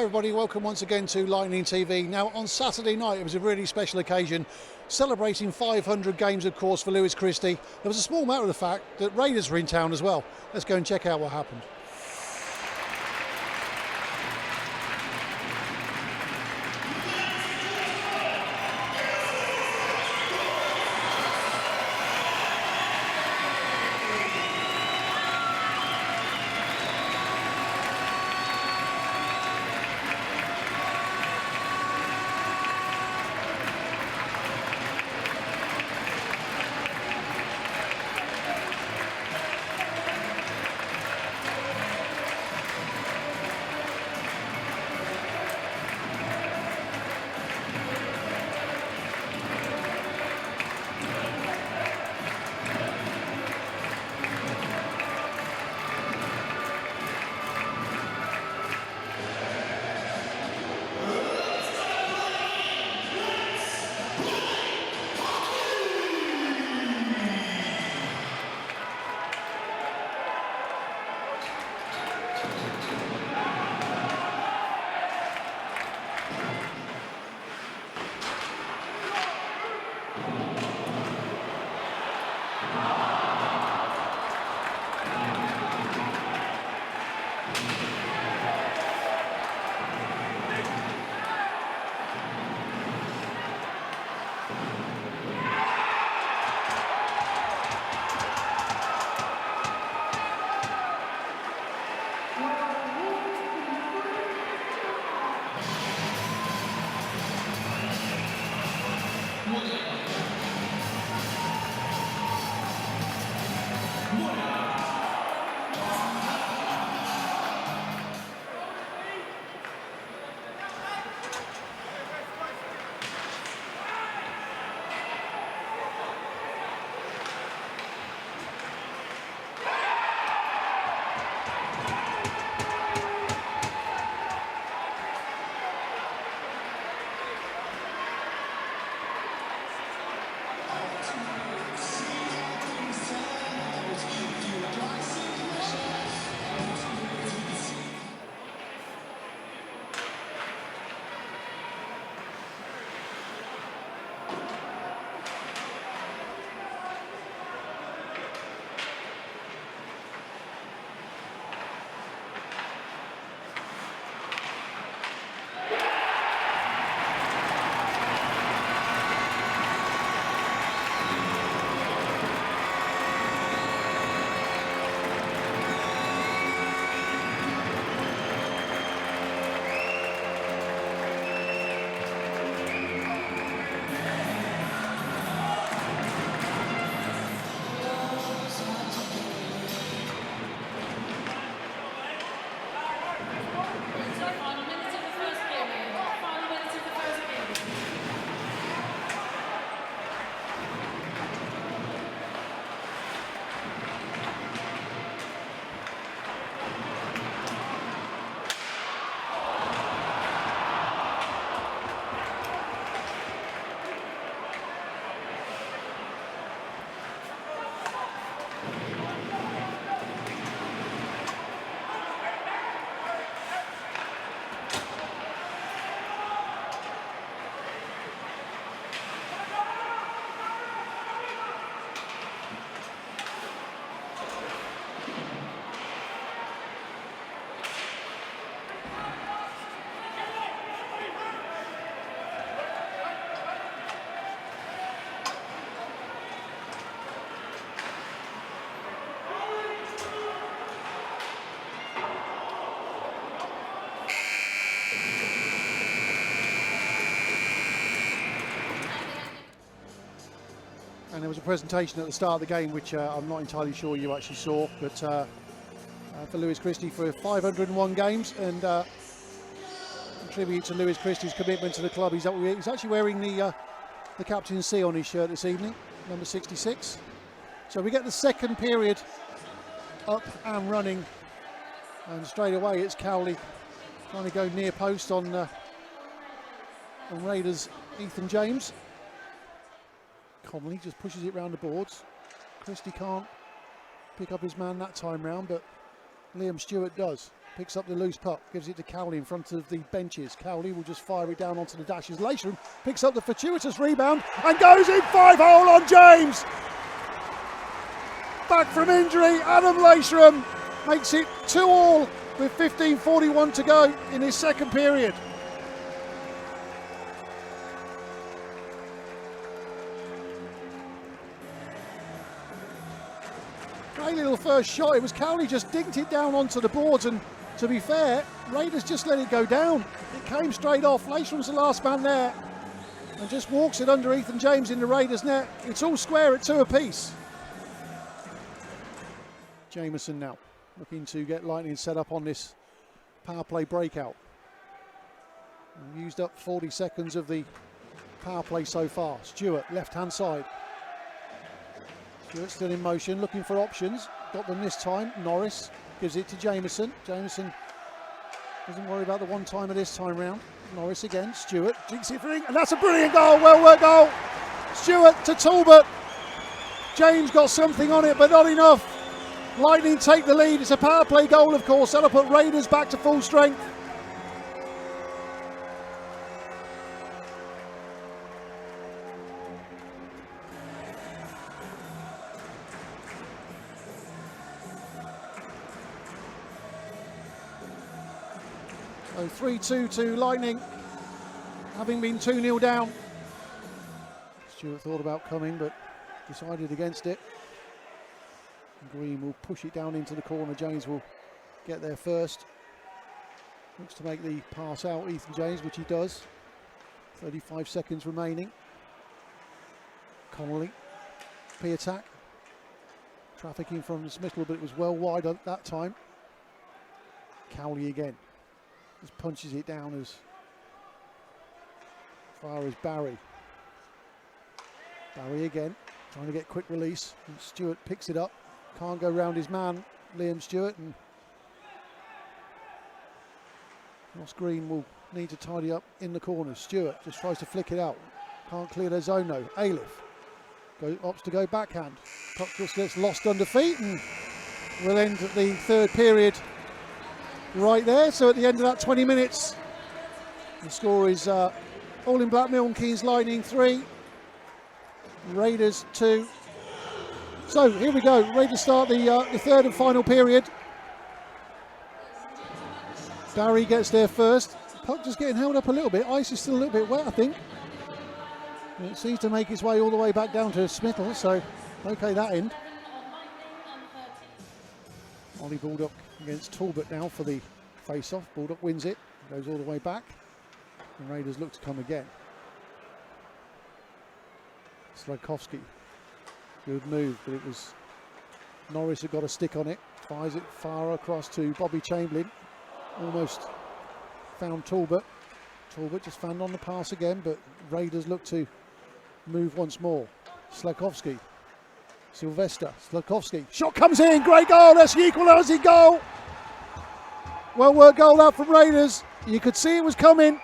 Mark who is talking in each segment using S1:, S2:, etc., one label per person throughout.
S1: Hi everybody, welcome once again to Lightning TV. Now on Saturday night it was a really special occasion, celebrating 500 games of course for Lewis Christie. There was a small matter of the fact that Raiders were in town as well. Let's go and check out what happened. And there was a presentation at the start of the game which I'm not entirely sure you actually saw, but for Lewis Christie for 501 games, and tribute to Lewis Christie's commitment to the club. He's actually wearing the captain's C on his shirt this evening, number 66. So we get the second period up and running, and straight away it's Cowley trying to go near post on Raiders Ethan James. Conley just pushes it round the boards. Christie can't pick up his man that time round, but Liam Stewart does. picks up the loose puck, gives it to Cowley in front of the benches. Cowley will just fire it down onto the dashes. Leishram picks up the fortuitous rebound and goes in 5-hole on James. Back from injury, Adam Leishram makes it 2-2 with 15:41 to go in his second period. Great little first shot. It was Cowley just dinked it down onto the boards, and to be fair, Raiders just let it go down. It came straight off. Leishram's the last man there and just walks it under Ethan James in the Raiders net. It's all square at 2 apiece. Jameson now looking to get Lightning set up on this power play breakout. And used up 40 seconds of the power play so far. Stewart, left hand side. Stewart still in motion, looking for options. Got them this time. Norris gives it to Jameson. Jameson doesn't worry about the one timer this time round. Norris again. Stewart jinks it for, and that's a brilliant goal. Well worked goal. Stewart to Talbot. James got something on it, but not enough. Lightning take the lead. It's a power play goal, of course. That'll put Raiders back to full strength. So 3-2 to Lightning, having been 2-0 down. Stewart thought about coming, but decided against it. Green will push it down into the corner. James will get there first. Looks to make the pass out, Ethan James, which he does. 35 seconds remaining. Connolly, P-attack. Trafficking from Smithell, but it was well wide at that time. Cowley again. Just punches it down as far as Barry. Barry again, trying to get quick release. And Stewart picks it up. Can't go round his man, Liam Stewart. And Ross Green will need to tidy up in the corners. Stewart just tries to flick it out. Can't clear their zone though. Aliff opts to go backhand. Puck just gets lost under feet, and we'll end the third period right there. So at the end of that 20 minutes, the score is all in Black Milton Keynes Lightning 3, Raiders 2. So here we go, ready to start the third and final period. Barry gets there first. Puck just getting held up a little bit. Ice is still a little bit wet, I think. And it seems to make its way all the way back down to Smithell, so okay that end. Ollie Baldock against Talbot now for the face-off. Baldock wins it, goes all the way back. The Raiders look to come again. Sladkowski, good move, but it was Norris who got a stick on it. Fires it far across to Bobby Chamberlain. Almost found Talbot. Talbot just found on the pass again, but Raiders look to move once more. Sladkowski. Sylvester, Sladkowski, shot comes in, great goal, that's the equalising goal. Well worked goal out from Raiders, you could see it was coming.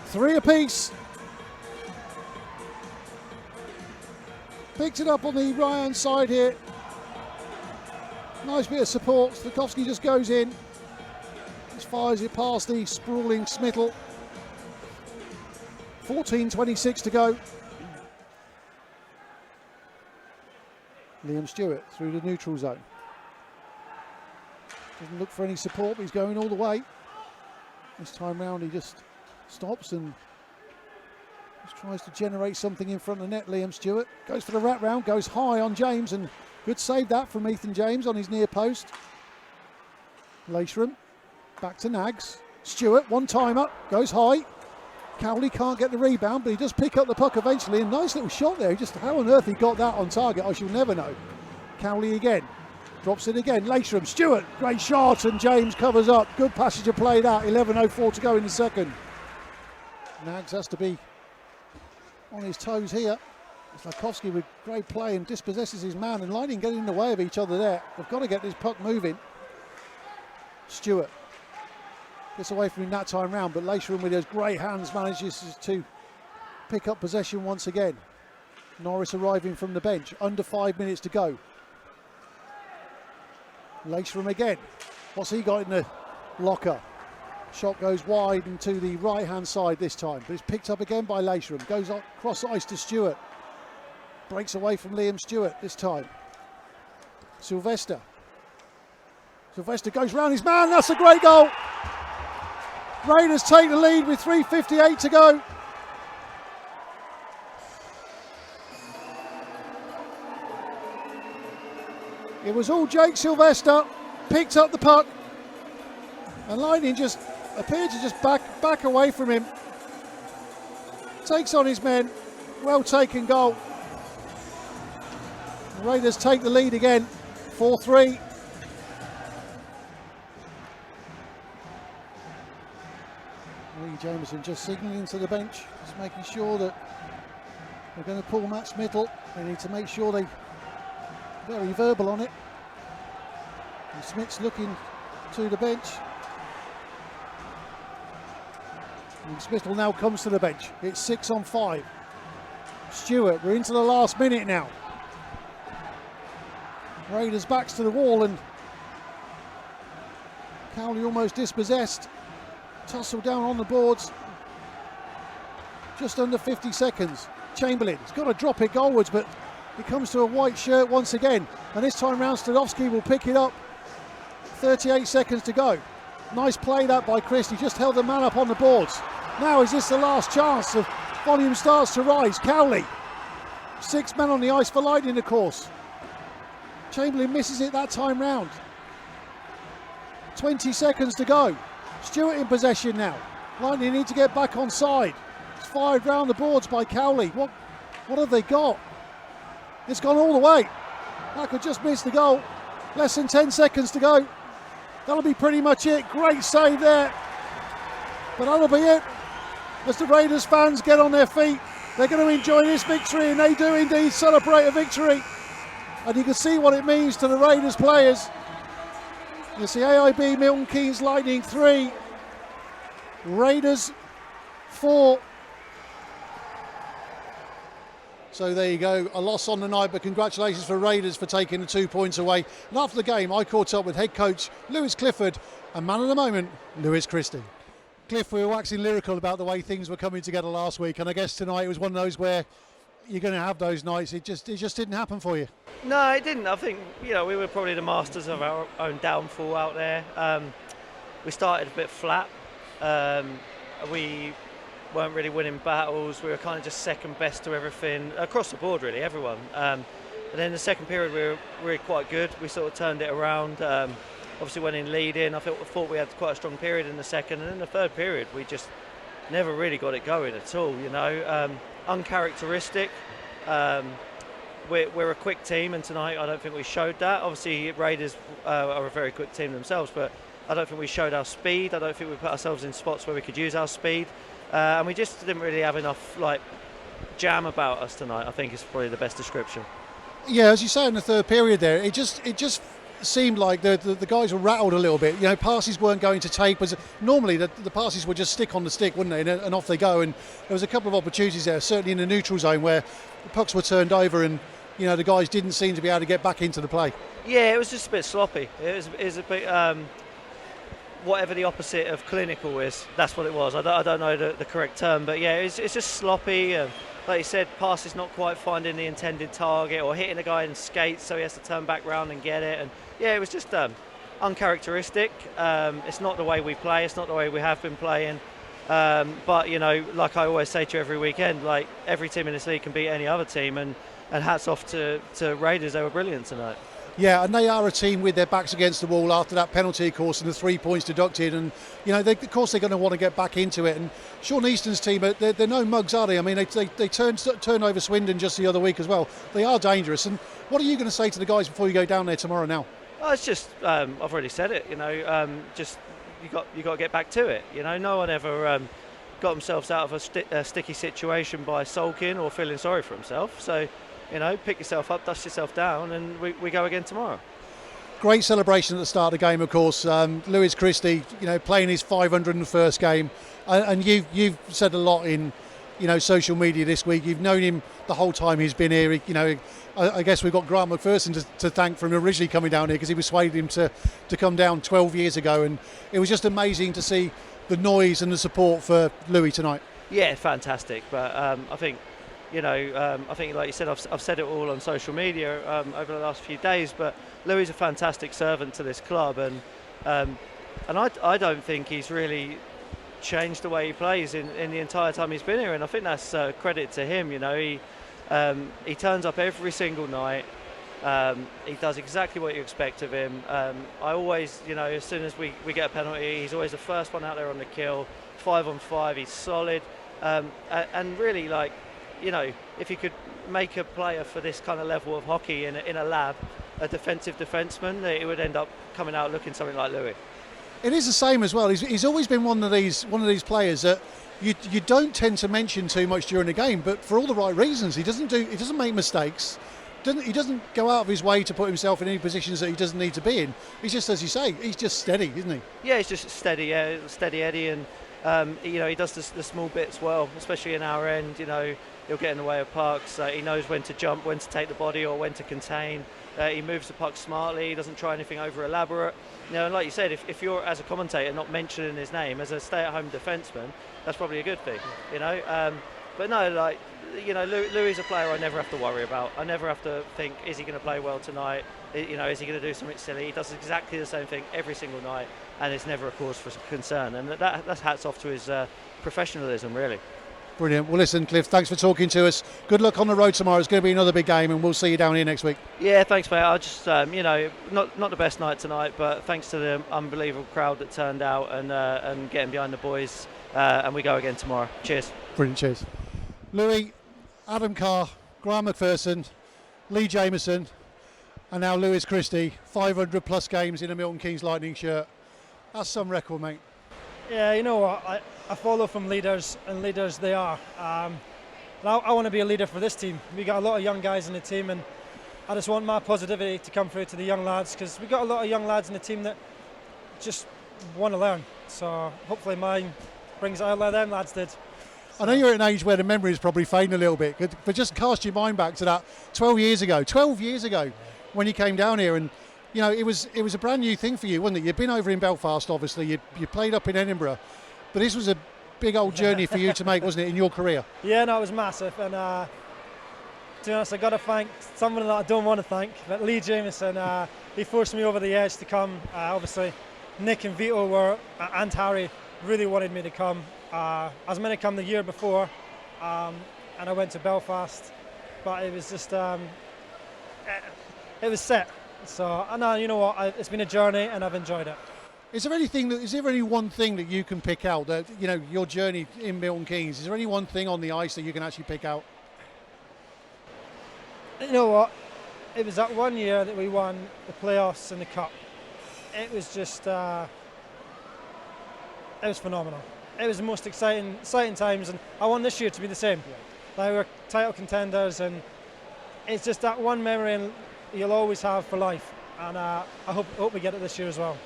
S1: 3 apiece. Picks it up on the right-hand side here. Nice bit of support, Sladkowski just goes in. Just fires it past the sprawling Smithell. 14:26 to go. Liam Stewart through the neutral zone. Doesn't look for any support, but he's going all the way. This time round he just stops and just tries to generate something in front of the net. Liam Stewart goes for the wrap round, goes high on James, and good save that from Ethan James on his near post. Leishram back to Nags. Stewart, one timer, goes high. Cowley can't get the rebound, but he does pick up the puck eventually. A nice little shot there. Just how on earth he got that on target, I shall never know. Cowley again, drops it again. Leishram, Stewart, great shot, and James covers up. Good passage of play that. 11:04 to go in the second. Nags has to be on his toes here. Sladkowski with great play and dispossesses his man, and Lightning getting in the way of each other there. They've got to get this puck moving. Stewart gets away from him that time round, but Leishram with his great hands manages to pick up possession once again. Norris arriving from the bench, under 5 minutes to go. Laceram again. What's he got in the locker? Shot goes wide and to the right hand side this time, but it's picked up again by Laceram. Goes up cross ice to Stewart. Breaks away from Liam Stewart this time. Sylvester goes round his man. That's a great goal. Raiders take the lead with 3:58 to go. It was all Jake Sylvester. Picked up the puck, and Lightning just appeared to just back away from him. Takes on his men. Well taken goal. The Raiders take the lead again, 4-3. Lee Jameson just signalling to the bench, just making sure that they're going to pull Matt Smittle. They need to make sure they're very verbal on it. And Smith's looking to the bench. And Smittle now comes to the bench. It's 6-on-5. Stewart, we're into the last minute now. Raiders backs to the wall and Cowley almost dispossessed. Tussle down on the boards. Just under 50 seconds. Chamberlain's got to drop it goalwards, but it comes to a white shirt once again. And this time round, Stadovsky will pick it up. 38 seconds to go. Nice play that by Christie. Just held the man up on the boards. Now is this the last chance? The volume starts to rise. Cowley. 6 men on the ice for Lightning, of course. Chamberlain misses it that time round. 20 seconds to go. Stewart in possession now. Lightning need to get back on side. It's fired round the boards by Cowley. What have they got? It's gone all the way. That could just miss the goal. Less than 10 seconds to go. That'll be pretty much it. Great save there. But that'll be it. As the Raiders fans get on their feet, they're going to enjoy this victory, and they do indeed celebrate a victory. And you can see what it means to the Raiders players. You see AIB Milton Keynes Lightning 3, Raiders 4. So there you go, a loss on the night, but congratulations for Raiders for taking the 2 points away. And after the game, I caught up with head coach Lewis Clifford and man of the moment, Lewis Christie. Cliff, we were waxing lyrical about the way things were coming together last week, and I guess tonight it was one of those where you're going to have those nights. It just didn't happen for you.
S2: No, it didn't. I think we were probably the masters of our own downfall out there. We started a bit flat. We weren't really winning battles. We were kind of just second best to everything across the board, really, everyone. And then the second period we were really quite good. We sort of turned it around. Obviously went in leading. I thought we had quite a strong period in the second, and in the third period we just never really got it going at all. Uncharacteristic. We're a quick team, and tonight I don't think we showed that. Obviously Raiders are a very quick team themselves, but I don't think we showed our speed. I don't think we put ourselves in spots where we could use our speed, and we just didn't really have enough jam about us tonight. I think is probably the best description.
S1: Yeah, as you say in the third period there, it just seemed like the guys were rattled a little bit. Passes weren't going to take. Normally the passes would just stick on the stick, wouldn't they? And off they go. And there was a couple of opportunities there, certainly in the neutral zone, where the pucks were turned over and the guys didn't seem to be able to get back into the play.
S2: Yeah, it was just a bit sloppy. It was a bit whatever the opposite of clinical is. That's what it was. I don't know the correct term, but yeah, it's just sloppy. Like you said, passes not quite finding the intended target, or hitting a guy in skates so he has to turn back round and get it. And yeah, it was just uncharacteristic. It's not the way we play. It's not the way we have been playing. But like I always say to you every weekend, like every team in this league can beat any other team, and hats off to Raiders. They were brilliant tonight.
S1: Yeah, and they are a team with their backs against the wall after that penalty, of course, and the 3 points deducted. And of course they're going to want to get back into it. And Sean Easton's team, they're no mugs, are they? I mean, they turned over Swindon just the other week as well. They are dangerous. And what are you going to say to the guys before you go down there tomorrow now?
S2: Well, it's just I've already said it. Just you got to get back to it. No one ever got themselves out of a sticky situation by sulking or feeling sorry for himself. So. Pick yourself up, dust yourself down, and we go again tomorrow.
S1: Great celebration at the start of the game, of course. Lewis Christie, playing his 501st game, and you've said a lot in social media this week. You've known him the whole time he's been here. I guess we've got Grant McPherson to thank for him originally coming down here, because he persuaded him to come down 12 years ago, and it was just amazing to see the noise and the support for Louis tonight.
S2: Yeah, fantastic. But I think, I think, like you said, I've said it all on social media over the last few days. But Louis is a fantastic servant to this club, and I don't think he's really changed the way he plays in the entire time he's been here, and I think that's credit to him. He turns up every single night. He does exactly what you expect of him. I always, as soon as we get a penalty, he's always the first one out there on the kill. 5-on-5, he's solid, and really, if you could make a player for this kind of level of hockey in a lab, a defensive defenseman, it would end up coming out looking something like Louis.
S1: It is the same as well. He's always been one of these players that you don't tend to mention too much during the game, but for all the right reasons. He doesn't make mistakes. He doesn't go out of his way to put himself in any positions that he doesn't need to be in. He's just, as you say, he's just steady, isn't he?
S2: Yeah, he's just steady Eddie, and he does the small bits well, especially in our end. He'll get in the way of pucks. He knows when to jump, when to take the body, or when to contain. He moves the puck smartly. He doesn't try anything over elaborate. And like you said, if you're, as a commentator, not mentioning his name as a stay-at-home defenseman, that's probably a good thing. But no, Louis is a player I never have to worry about. I never have to think, is he going to play well tonight? Is he going to do something silly? He does exactly the same thing every single night, and it's never a cause for concern. And that's hats off to his professionalism, really. Brilliant.
S1: Well, listen, Cliff, thanks for talking to us. Good luck on the road tomorrow. It's going to be another big game, and we'll see you down here next week.
S2: Yeah, thanks, mate. I just, not the best night tonight, but thanks to the unbelievable crowd that turned out and getting behind the boys, and we go again tomorrow. Cheers.
S1: Brilliant. Cheers. Louis, Adam Carr, Grant McPherson, Lee Jameson, and now Lewis Christie, 500 plus games in a Milton Keynes Lightning shirt. That's some record, mate.
S3: Yeah, you know what? I follow from leaders, and leaders they are. I want to be a leader for this team. We got a lot of young guys in the team, and I just want my positivity to come through to the young lads, because we got a lot of young lads in the team that just want to learn. So hopefully mine brings it out like them lads did.
S1: I know you're at an age where the memory is probably fading a little bit, but just cast your mind back to that 12 years ago when you came down here, and it was a brand new thing for you, wasn't it? You'd been over in Belfast, obviously. You played up in Edinburgh, but this was a big old journey for you to make, wasn't it, in your career?
S3: Yeah, no, it was massive, and to be honest, I got to thank someone that I don't want to thank, but Lee Jameson. He forced me over the edge to come. Obviously, Nick and Vito and Harry really wanted me to come. I was meant to come the year before, and I went to Belfast, but it was just it was set. So I know, you know what, it's been a journey, and I've enjoyed it.
S1: Is there any one thing that you can pick out that your journey in Milton Keynes? Is there any one thing on the ice that you can actually pick out?
S3: You know what, it was that one year that we won the playoffs and the cup. It was just it was phenomenal. It was the most exciting times, and I want this year to be the same. Like, we're title contenders, and it's just that one memory and you'll always have for life, and I hope we get it this year as well.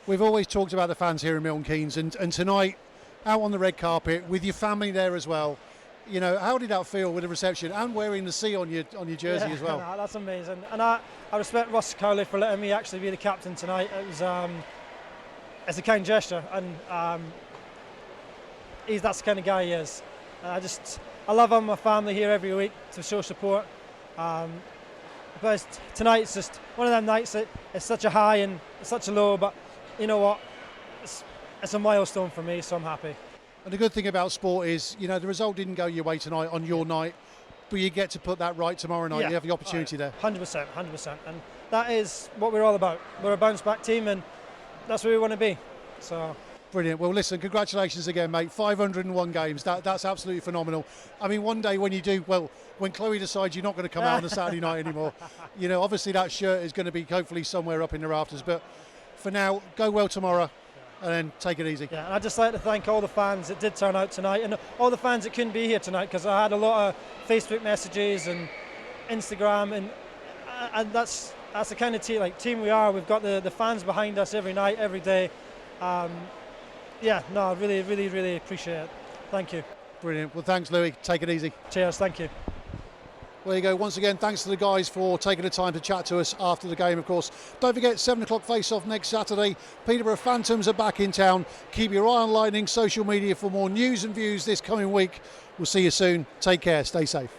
S1: We've always talked about the fans here in Milton Keynes, and tonight, out on the red carpet with your family there as well. How did that feel with the reception and wearing the C on your jersey as well?
S3: No, that's amazing, and I respect Ross Cowley for letting me actually be the captain tonight. It was it's a kind gesture, and that's the kind of guy he is. I love having my family here every week to show support. But tonight it's just one of them nights that it's such a high and it's such a low, but you know what? It's a milestone for me, so I'm happy.
S1: And the good thing about sport is, the result didn't go your way tonight on your night, but you get to put that right tomorrow night. Yeah. You have the opportunity there.
S3: 100%. And that is what we're all about. We're a bounce back team, and that's where we want to be. So.
S1: Brilliant. Well, listen, congratulations again, mate. 501 games. That's absolutely phenomenal. I mean, one day when you do, when Chloe decides you're not going to come out on a Saturday night anymore, obviously that shirt is going to be hopefully somewhere up in the rafters. But for now, go well tomorrow and then take it easy.
S3: Yeah, and I'd just like to thank all the fans that did turn out tonight, and all the fans that couldn't be here tonight, because I had a lot of Facebook messages and Instagram, and that's the kind of team we are. We've got the fans behind us every night, every day. Yeah, no, I really, really, really appreciate it. Thank you.
S1: Brilliant. Well, thanks, Louis. Take it easy.
S3: Cheers, thank you.
S1: There you go. Once again, thanks to the guys for taking the time to chat to us after the game, of course. Don't forget, 7 o'clock face-off next Saturday. Peterborough Phantoms are back in town. Keep your eye on Lightning social media for more news and views this coming week. We'll see you soon. Take care. Stay safe.